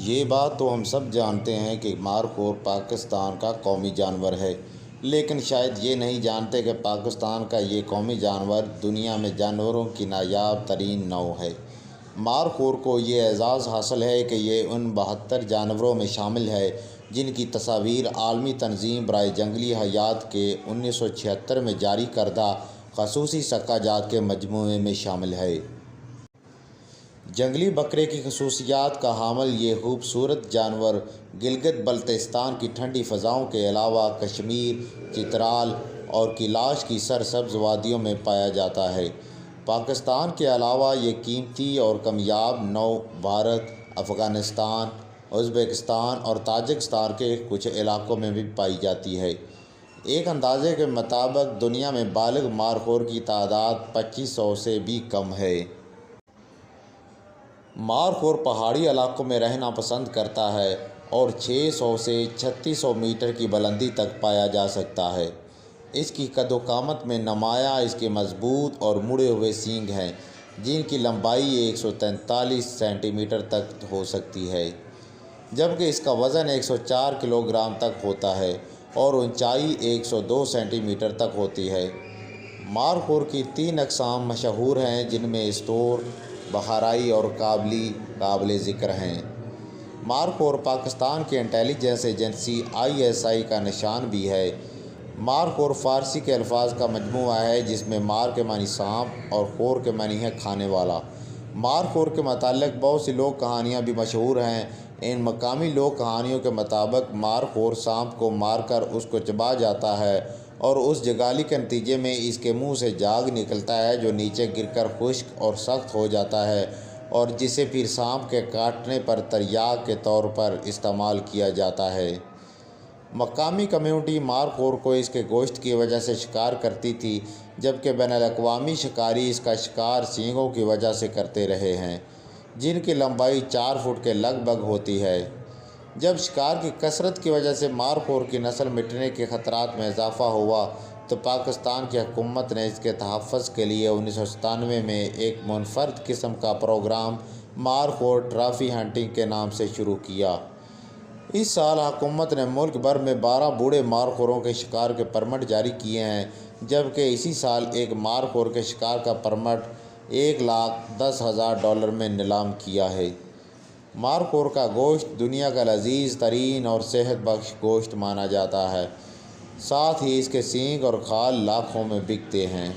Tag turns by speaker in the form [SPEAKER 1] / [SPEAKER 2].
[SPEAKER 1] یہ بات تو ہم سب جانتے ہیں کہ مارخور پاکستان کا قومی جانور ہے، لیکن شاید یہ نہیں جانتے کہ پاکستان کا یہ قومی جانور دنیا میں جانوروں کی نایاب ترین نوع ہے۔ مارخور کو یہ اعزاز حاصل ہے کہ یہ ان 72 جانوروں میں شامل ہے جن کی تصاویر عالمی تنظیم برائے جنگلی حیات کے 1976 میں جاری کردہ خصوصی سکہ جات کے مجموعے میں شامل ہے۔ جنگلی بکرے کی خصوصیات کا حامل یہ خوبصورت جانور گلگت بلتستان کی ٹھنڈی فضاؤں کے علاوہ کشمیر، چترال اور کیلاش کی سرسبز وادیوں میں پایا جاتا ہے۔ پاکستان کے علاوہ یہ قیمتی اور کمیاب نوع بھارت، افغانستان، ازبکستان اور تاجکستان کے کچھ علاقوں میں بھی پائی جاتی ہے۔ ایک اندازے کے مطابق دنیا میں بالغ مارخور کی تعداد 2500 سے بھی کم ہے۔ مارخور پہاڑی علاقوں میں رہنا پسند کرتا ہے اور 600 سے 3600 میٹر کی بلندی تک پایا جا سکتا ہے۔ اس کی قد و قامت میں نمایاں اس کے مضبوط اور مڑے ہوئے سینگ ہیں جن کی لمبائی 143 سینٹی میٹر تک ہو سکتی ہے، جبکہ اس کا وزن 104 کلو گرام تک ہوتا ہے اور اونچائی 102 سینٹی میٹر تک ہوتی ہے۔ مارخور کی 3 اقسام مشہور ہیں جن میں استور، بخارائی اور کابلی قابل ذکر ہیں۔ مارخور پاکستان کی انٹیلی جنس ایجنسی ISI کا نشان بھی ہے۔ مارخور فارسی کے الفاظ کا مجموعہ ہے جس میں مار کے معنی سانپ اور خور کے معنی ہے کھانے والا۔ مارخور کے متعلق بہت سی لوک کہانیاں بھی مشہور ہیں۔ ان مقامی لوک کہانیوں کے مطابق مارخور سانپ کو مار کر اس کو چبا جاتا ہے اور اس جگالی کے نتیجے میں اس کے منہ سے جاگ نکلتا ہے جو نیچے گر کر خشک اور سخت ہو جاتا ہے اور جسے پھر سانپ کے کاٹنے پر تریاک کے طور پر استعمال کیا جاتا ہے۔ مقامی کمیونٹی مارخور کو اس کے گوشت کی وجہ سے شکار کرتی تھی، جبکہ بین الاقوامی شکاری اس کا شکار سینگوں کی وجہ سے کرتے رہے ہیں جن کی لمبائی 4 فٹ کے لگ بھگ ہوتی ہے۔ جب شکار کی کثرت کی وجہ سے مارخور کی نسل مٹنے کے خطرات میں اضافہ ہوا تو پاکستان کی حکومت نے اس کے تحفظ کے لیے 1997 میں ایک منفرد قسم کا پروگرام مارخور ٹرافی ہنٹنگ کے نام سے شروع کیا۔ اس سال حکومت نے ملک بھر میں 12 بوڑھے مارخوروں کے شکار کے پرمٹ جاری کیے ہیں، جبکہ اسی سال ایک مارخور کے شکار کا پرمٹ $1,10,000 میں نیلام کیا ہے۔ مارخور کا گوشت دنیا کا لذیذ ترین اور صحت بخش گوشت مانا جاتا ہے، ساتھ ہی اس کے سینگ اور کھال لاکھوں میں بکتے ہیں۔